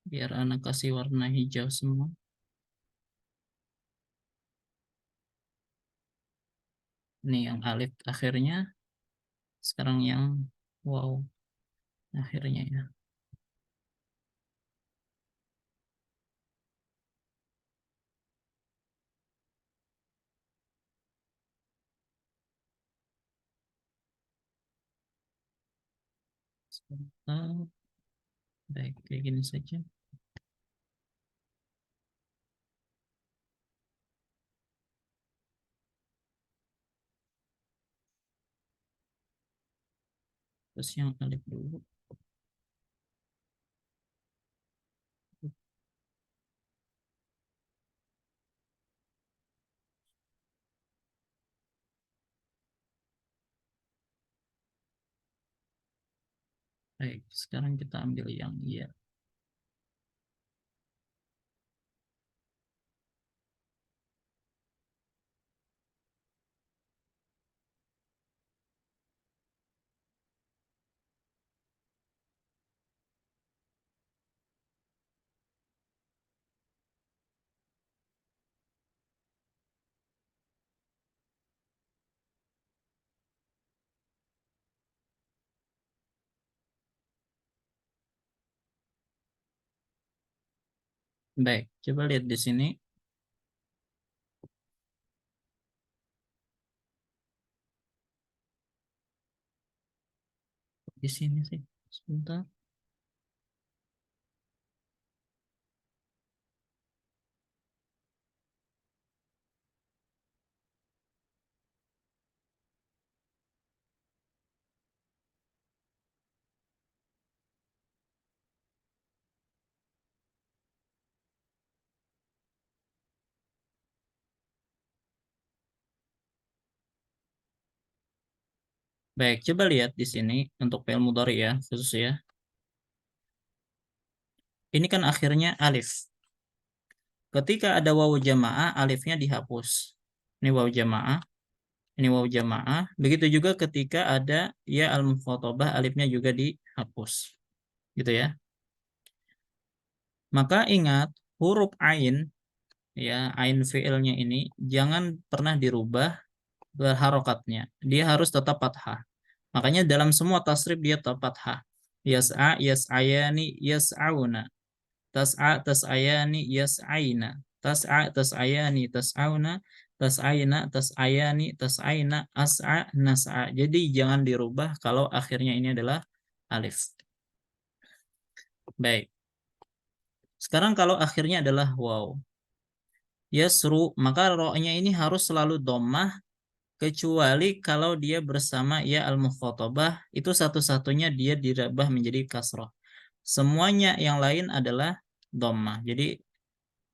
Biar anak kasih warna hijau semua. Ini yang alif akhirnya. Sekarang yang wow akhirnya ya. Sebentar. Baik, kayak gini saja. Terus yang alif dulu. Baik, sekarang kita ambil yang iya. Baik, coba lihat di sini. Di sini sih. Sebentar. Baik, coba lihat di sini untuk fi'il mudhari ya, khusus ya. Ini kan akhirnya alif. Ketika ada wawu jamaah, alifnya dihapus. Ini wawu jamaah, ini wawu jamaah. Begitu juga ketika ada ya al-mukhatabah, alifnya juga dihapus. Gitu ya. Maka ingat huruf ain ya, ain fi'ilnya ini jangan pernah dirubah berharokatnya. Dia harus tetap fathah. Makanya dalam semua tasrif dia tetap fathah. Yas'a, yas'ayani, yas'auna. Tas'a, tas'ayani, yas'aina. Tas'a, tas'ayani, tas'auna. Tas'aina, tas'ayani, tas'aina. As'a, nas'a. Jadi jangan dirubah kalau akhirnya ini adalah alif. Baik. Sekarang kalau akhirnya adalah waw. Yasru, maka ro-nya ini harus selalu dhammah kecuali kalau dia bersama ya al-mukhatabah, itu satu-satunya dia dirubah menjadi kasrah. Semuanya yang lain adalah dhammah. Jadi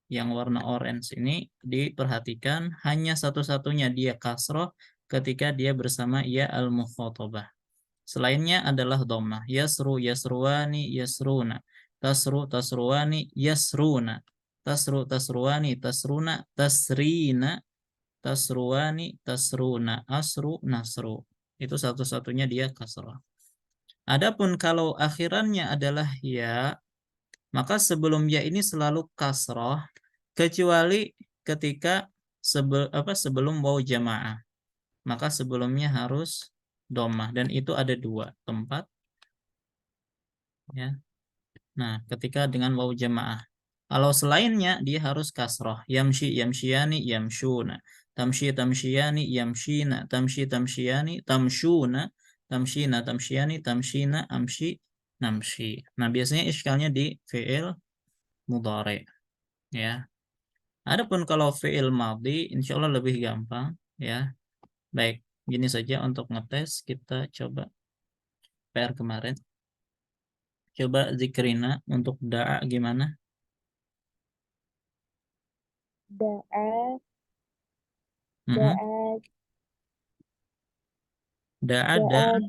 yang warna orange ini diperhatikan hanya satu-satunya dia kasrah ketika dia bersama ya al-mukhatabah. Selainnya adalah dhammah. Yasru, yasruwani, yasruna. Tasru, tasruwani, yasruna. Tasru, tasruwani, tasruna. Tasrina, tasruwani, tasruna. Asru, nasru. Itu satu-satunya dia kasrah. Adapun kalau akhirannya adalah ya, maka sebelum ya ini selalu kasrah, kecuali ketika sebelum waw jamaah. Maka sebelumnya harus dhammah, dan itu ada 2 tempat ya. Nah, ketika dengan waw jamaah. Kalau selainnya dia harus kasrah. Yamshi, yamshiyani, yamshuna. Tamshi, tamshiyani, yamshina. Tamshi, tamshiyani, tamshuna. Tamshina, tamshiyani, tamshina, amshi, namshi. Nah, biasanya iskalnya di fi'il mudhari ya. Adapun kalau fi'il madhi insya Allah lebih gampang ya. Baik, gini saja untuk ngetes. Kita coba PR kemarin. Coba zikrina untuk da'a gimana? Da'a, Mhm. da'a, Da'a, da'a,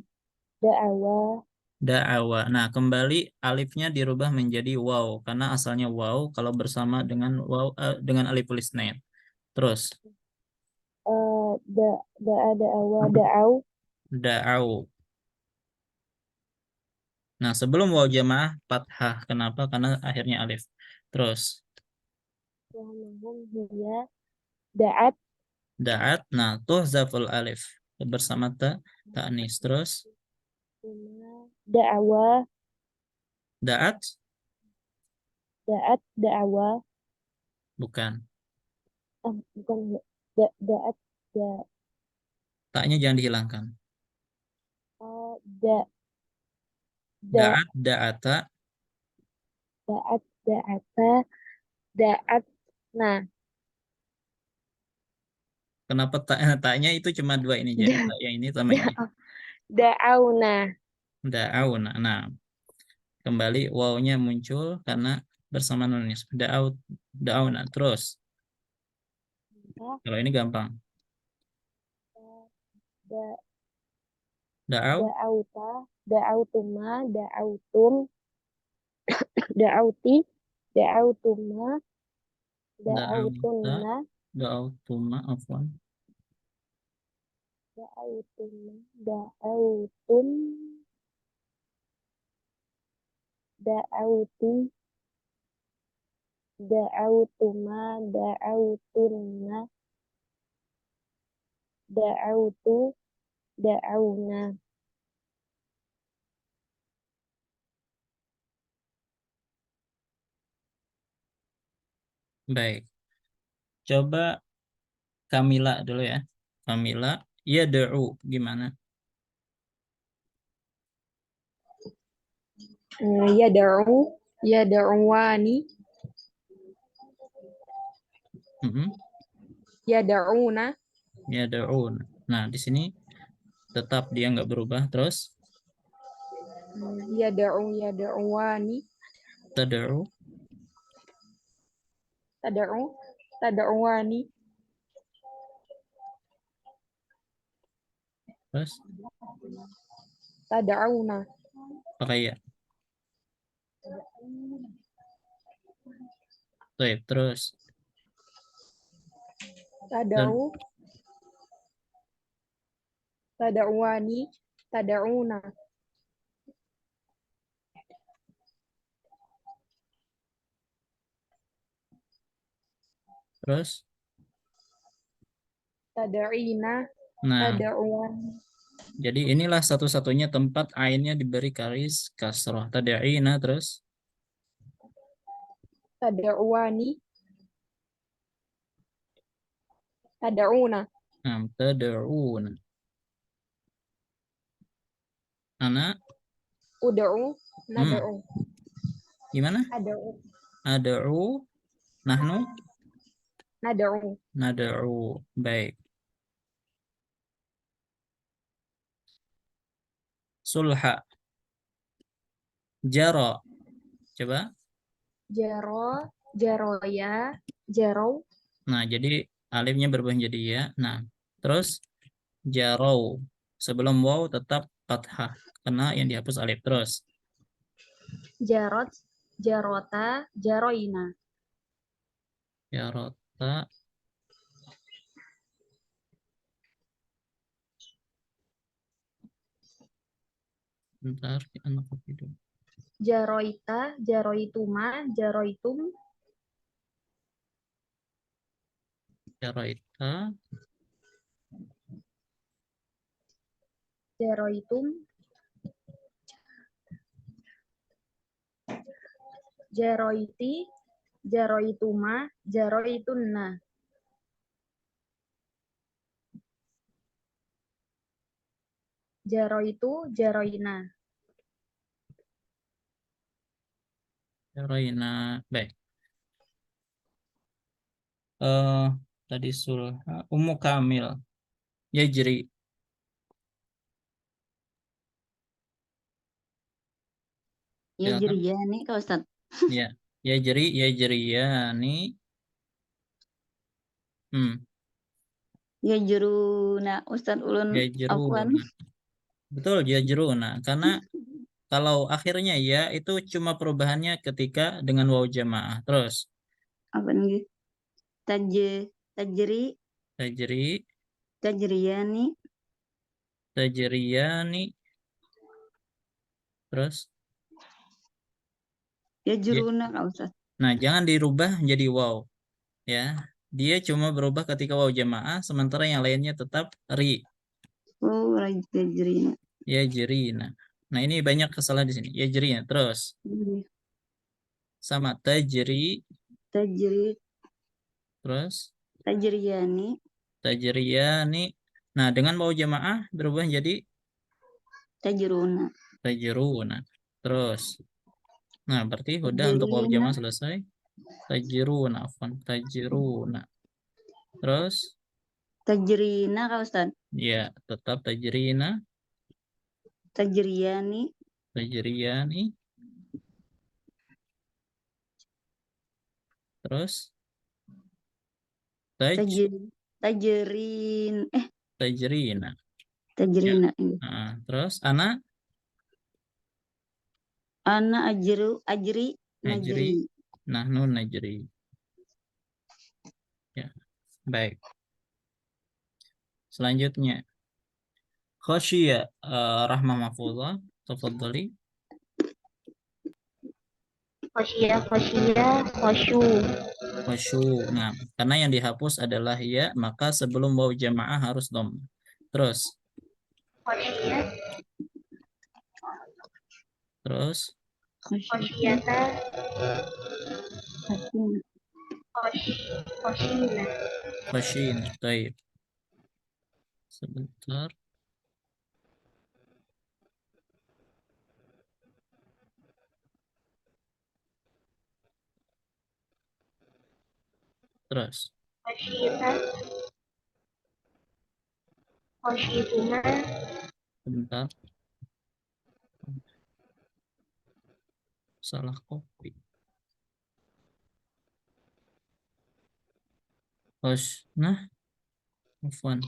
da'awa, da'awa. Nah, kembali alifnya dirubah menjadi waw karena asalnya waw kalau bersama dengan waw dengan alif isnain. Terus da'a, da'awa, da'au, da'au. Nah, sebelum waw jamaah fathah. Kenapa? Karena akhirnya alif. Terus wahum hiya, da'at, da'at. Nah, tuhzaful alif bersama ta'nis. Terus da'awa, da'at da'at, da'awa, bukan. bukan da'at, Taknya jangan dihilangkan. da, Da'at, da'ata. da'at, da'ata, da'at, nah, Kenapa taknya itu cuma 2 ini? Jadi tak yang ini sama ini. da'auna, Da'auna. Nah, kembali wawnya muncul karena bersama nun nisbah. Da'auna. Terus kalau ini gampang. da- Da'au, da'auta, da'autuma, da'autum, da'auti, da'autuma, da'auta, da'autunna, da'autuma, afwan. da'autuma, da'autum, da'auti, da'autuma, da'autunna, da'autu, da'auna. Baik. Coba Kamila dulu ya. Kamila, yad'u gimana? Yad'u, yad'uwani, Mhm. yad'una, Yad'un. Nah, di sini tetap dia nggak berubah. Terus yad'uwani, tad'u, tad'uwani, terus tad'auna, pakai ya. Baik, terus tad'u, tad'uwani, tad'una, terus. tad'ina, Nah, tad'uwani, jadi inilah satu-satunya tempat ainnya diberi garis kasroh. Tad'ina, terus tad'uwani, tad'una, nah, tad'un. Anak, ud'u, nad'u, gimana? ad'u, Ad'u, nahnu, nad'u, nad'u. Baik. Sulha, jaro. Coba. jaro, jaroya, jaro, Nah, jadi alifnya berubah menjadi ya. Nah, terus jarau. Sebelum waw tetap fathah karena yang dihapus alif. Terus Jarot, jarota, jaroina. jarota, bentar anak video. Jaroita, jaroituma, jaroitum, Jaroita, jaroitum, jaroiti, jaroituma, jaroitunna. Jaroitu, jaroina. Jaroina. Baik. Tadi Sulha, Ummu Kamil, Yajri, Ya silakan. jeriyani Kak Ustaz. Ya, Yajri, Yajriyani. Ya juruna Ustaz ulun afwan. Yajruna. Betul, Yajruna. Karena kalau akhirnya ya itu cuma perubahannya ketika dengan waw jamaah. Terus Apa nih? Tajri, Tajri, tajriyani, Tajriyani. Terus ya ya. juruna Kak Ustaz. Nah, jangan dirubah menjadi waw. Ya, dia cuma berubah ketika waw jamaah, sementara yang lainnya tetap ri. Oh, tajrina. Yajrina. Nah, ini banyak kesalahan di sini. Yajrina. Terus sama tajri. Tajri, Terus tajriyani, tajriyani. Nah, dengan waw jamaah berubah jadi tajruna. tajruna. Terus, nah berarti udah untuk waw Tajrina, jamaah selesai. Tajruna, afwan, tajruna. Terus, tajrina Kak Ustaz. ya tetap tajrina, Tajriyani, tajriyani. Terus, tajrin, tajrina. Ya. tajrina ini. Terus, ana, Ana ajri, najri, najri. nahnu najri. Ya, baik. Selanjutnya, khosyiya, Rahmah Mahfuzah, tafadhali. Khosyiyah, khosyiyah, khosyu. Khosyu. Nah, karena yang dihapus adalah ya, maka sebelum waw jamaah harus dom. Terus, Khosyiyah, terus, khosyiyata, Khosyin. khosyina. khosyin. Baik. Sebentar. Terus, Khosyita, khosyituma, sebentar. Salah copy. Nah, afwan.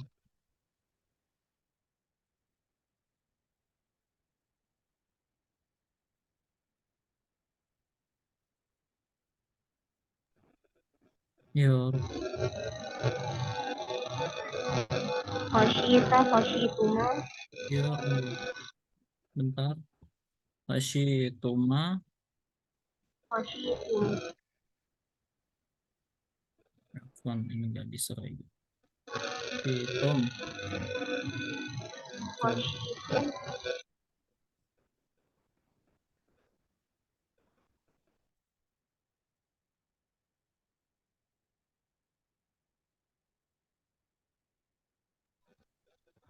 Ya, khosyita, khosyituma, ya Allah. Bentar. Khosyitum. khosyitum. Afwan, ini nggak bisa lagi. Hitum. Khosyitum,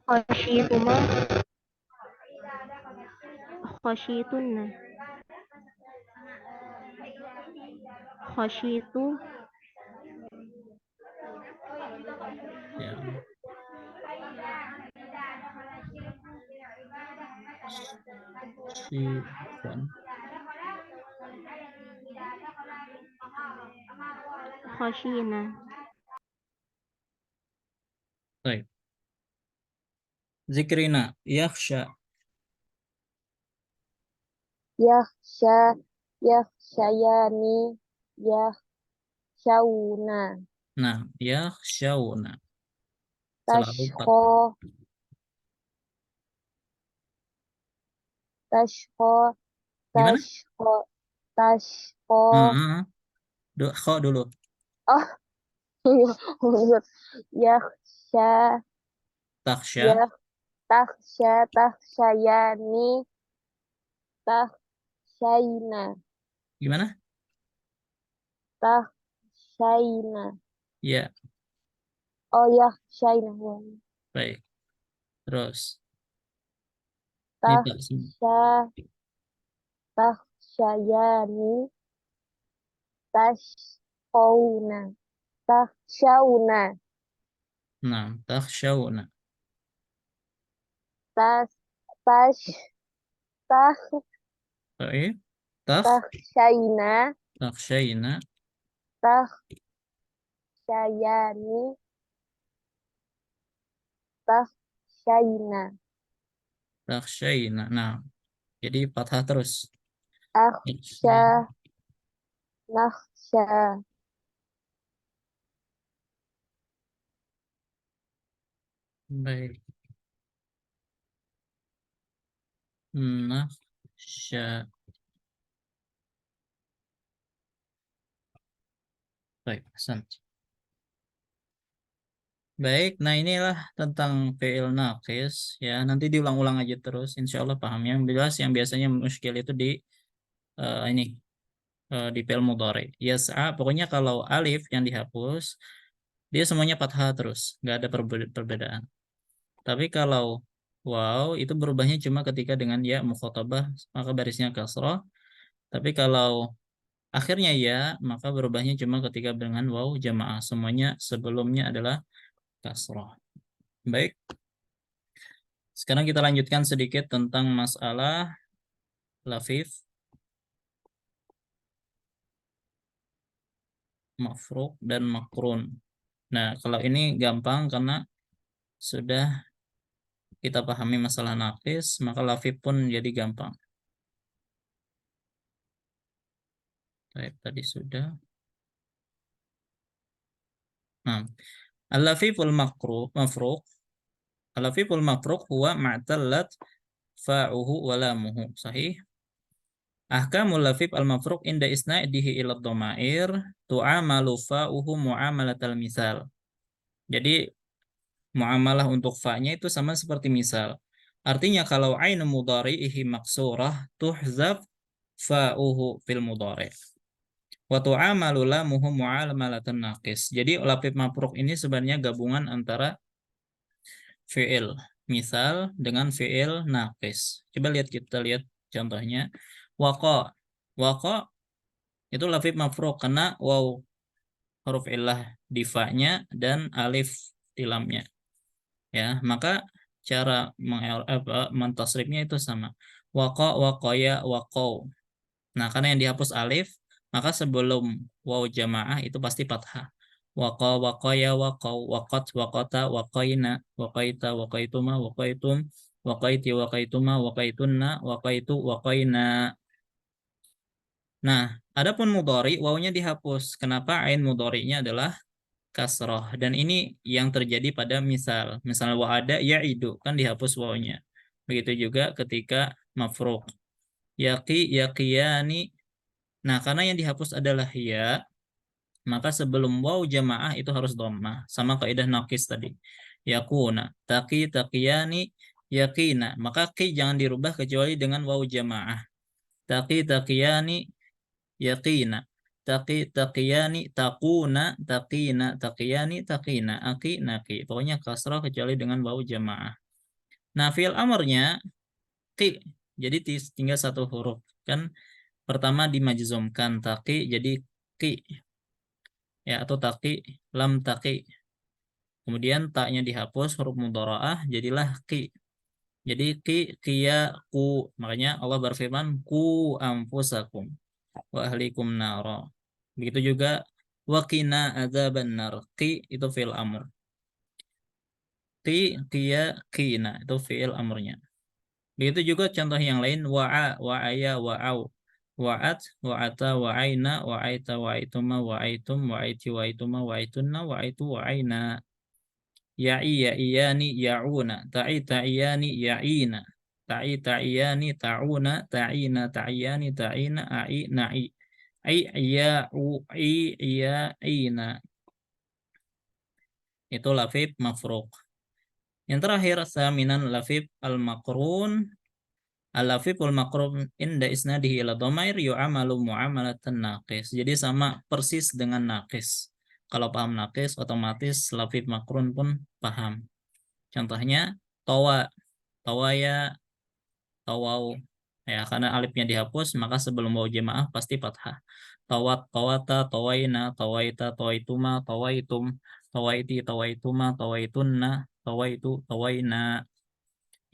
khosyituma, khosyitunna. Khosyitu, Ya. Afwan. khosyina. Baik. Zikrina, yakhsha. yakhsha, yakhshayani, yakhshawna, Nah, yakhshawna. Selalu tashkho, tashkho, Gimana? tashkho, tashkho. Kho dulu. Oh, mundur. Yakhsha, Takhsya. takhsha, takhshayani, takhshayna, Gimana? takhshayna. Ya, Oh, yakhshayna. baik. Terus. Ini tak semua. Takhsha, takhshayani, tashkhawna, takhshawna, Nah, takhshawna. tas, tash, takh, Baik. takhshayna, Takhshayna. takhshayani, takhshayna, Takhshayna. Nah, jadi fathah terus. akhsha, nakhsha, Baik. Nakhsha. Baik, Hasan. Baik, nah inilah tentang fi'il naqis ya. Nanti diulang-ulang aja terus, insya Allah paham. Yang jelas yang biasanya muskil itu di ini di fi'il mudhari. Yas'a, pokoknya kalau alif yang dihapus, dia semuanya fathah terus, nggak ada perbedaan. Tapi kalau waw itu berubahnya cuma ketika dengan ya mukhatabah, maka barisnya kasrah. Tapi kalau akhirnya ya, maka berubahnya cuma ketika dengan waw jamaah. Semuanya sebelumnya adalah kasrah. Baik. Sekarang kita lanjutkan sedikit tentang masalah lafif, mafruq, dan makrun. Nah, kalau ini gampang karena sudah kita pahami masalah naqis, maka lafif pun jadi gampang. Baik, tadi sudah. Nah, al-lafiful mafruq. Al-lafiful mafruq huwa ma'tallat fa'uhu wa lamuhu. Sahih? Ahkamul lafif al-mafruq inda isna'idihi ila dhamair tu'amalu fa'uhu mu'amalatal misal. Jadi muamalah untuk fa-nya itu sama seperti misal. Artinya kalau ainu mudhari'ihi maksurah tuhzaf fa'uhu fil mudhari'. Wa tu'amalu lamuhu mu'amalatan naqis. Jadi lafif mafruq ini sebenarnya gabungan antara fi'il misal dengan fi'il naqis. Coba kita lihat contohnya. Waqa. Waqa itu lafif mafruq karena waw huruf illah di fa-nya dan alif di lamnya. Ya, maka cara mentasrifnya itu sama. Waqa, waqaya, waqau. Nah, karena yang dihapus alif, maka sebelum waw jamaah itu pasti fathah. Waqa, waqaya, waqau, waqat, waqata, waqaina, waqaita, waqaituma, waqaitum, waqaiti, waqaituma, waqaitunna, waqaitu, waqaina. Nah, adapun mudhari wawnya dihapus. Kenapa? Ain mudhari'nya adalah kasroh, dan ini yang terjadi pada misal wa'ada ya'idu kan dihapus wawnya. Begitu juga ketika mafruq yaqi, yaqiyani. Nah, karena yang dihapus adalah ya, maka sebelum waw jamaah itu harus dhammah, sama kaidah naqis tadi. Yakuna, taqi, taqiyani, yaqina. Maka qi jangan dirubah kecuali dengan waw jamaah. Taqi, taqiyani, yaqina. Taqi, taqiyani, taquna, taqina, taqiyani, taqina, aki, naki. Pokoknya kasrah kecuali dengan waw jamaah. Nah, fi'il amarnya qi, jadi tinggal satu huruf. Kan pertama dimajzumkan taqi jadi qi. Ya, atau taqi, lam taqi. Kemudian taknya dihapus, huruf mudhara'ah jadilah qi. Jadi qi, qiya, ku. Makanya Allah berfirman ku anfusakum wa ahlikum nara. Begitu juga waqina adzaban nar. Qi itu fi'il amr. Qi, qiya, qina itu fi'il amrnya. Begitu juga contoh yang lain, wa'a, wa'aya, wa'au. Wa'at, wa'ata, wa'aina, wa'aita, wa'aituma, wa'aitum, wa'aiti, wa'aituma, wa'aitunna, wa'aitu, wa'aina. Ya'i, ya'iyani, ya'una. Ta'i, ta'iyani, ya'ina. Ta'i, ta'iyani, ta'una. Ta'ina, ta'iyani, ta'ina. A'i, na'i. Ai, ya'u, ya'ina. Itu lafif mafruq. Yang terakhir, saminan lafif al-makrun. Al-lafif al-makrun inda isnadihi ila dhamair yu'amalu mu'amalatan naqis. Jadi sama persis dengan naqis. Kalau paham naqis, otomatis lafif makrun pun paham. Contohnya, tawa, tawaya, tawau. Ya, karena alifnya dihapus, maka sebelum waw jamaah pasti fathah. Tawat, tawata, tawaina, tawaita, tawaituma, tawaitum, tawaiti, tawaituma, tawaitunna, tawaitu, tawaina.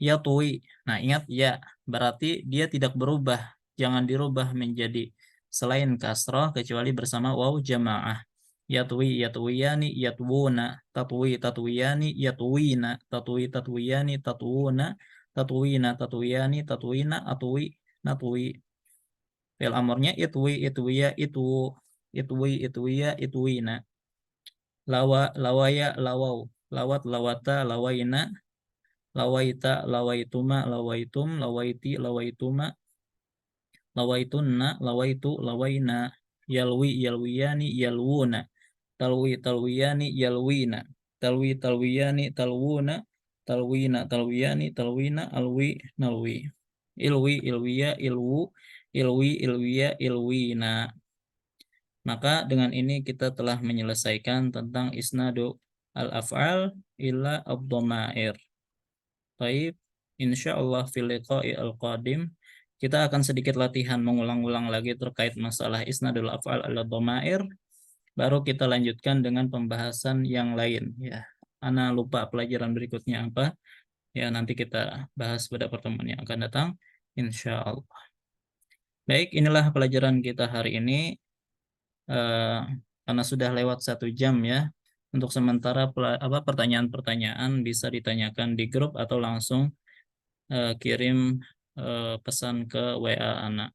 Ya tuwi. Nah, ingat ya, berarti dia tidak berubah. Jangan dirubah menjadi selain kasroh kecuali bersama waw jamaah. Yatwi, yatwiyani, yatwuna, tatwi, tatwiyani, yatwina, tatwi, tatwiyani, tatwuna, tatwina, tatwiyani, tatwina, atwi, natwi. Fi'il amrnya itwi, itwiya, itu, itwi, itwiya, itwina. Lawa, lawaya, lawau. Lawat, lawata, lawaina, lawaita, lawaituma, lawaitum, lawaiti, lawaituma, lawaitunna, lawaitu, lawaina, yalwi, yalwiyani, yalwuna, talwi, talwiyani, yalwina, talwi, talwiyani, talwuna, talwina, talwiyani, talwina, alwi, nalwi, ilwi, ilwiya, ilwu, ilwi, ilwiya, ilwina. Maka dengan ini kita telah menyelesaikan tentang isnadu al-af'al ila ad-dhamair. Baik, insyaallah fil liqa'i al-qadim kita akan sedikit latihan mengulang-ulang lagi terkait masalah isnadul af'al ala dhamair. Baru kita lanjutkan dengan pembahasan yang lain ya. Ana lupa pelajaran berikutnya apa. Ya, nanti kita bahas pada pertemuan yang akan datang insyaallah. Baik, inilah pelajaran kita hari ini. Karena sudah lewat 1 jam ya. Untuk sementara pertanyaan-pertanyaan bisa ditanyakan di grup atau langsung kirim pesan ke WA Ana.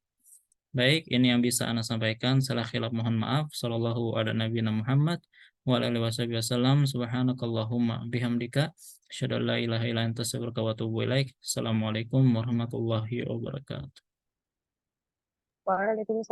Baik, ini yang bisa Ana sampaikan. Salah khilaf mohon maaf. Sallallahu ala nabiyina Muhammad wa ala alihi wasallam. Subhanakallahumma bihamdika asyhadu an la ilaha illa anta astaghfiruka wa atubu ilaik. Assalamualaikum warahmatullahi wabarakatuh. Waalaikumsalam.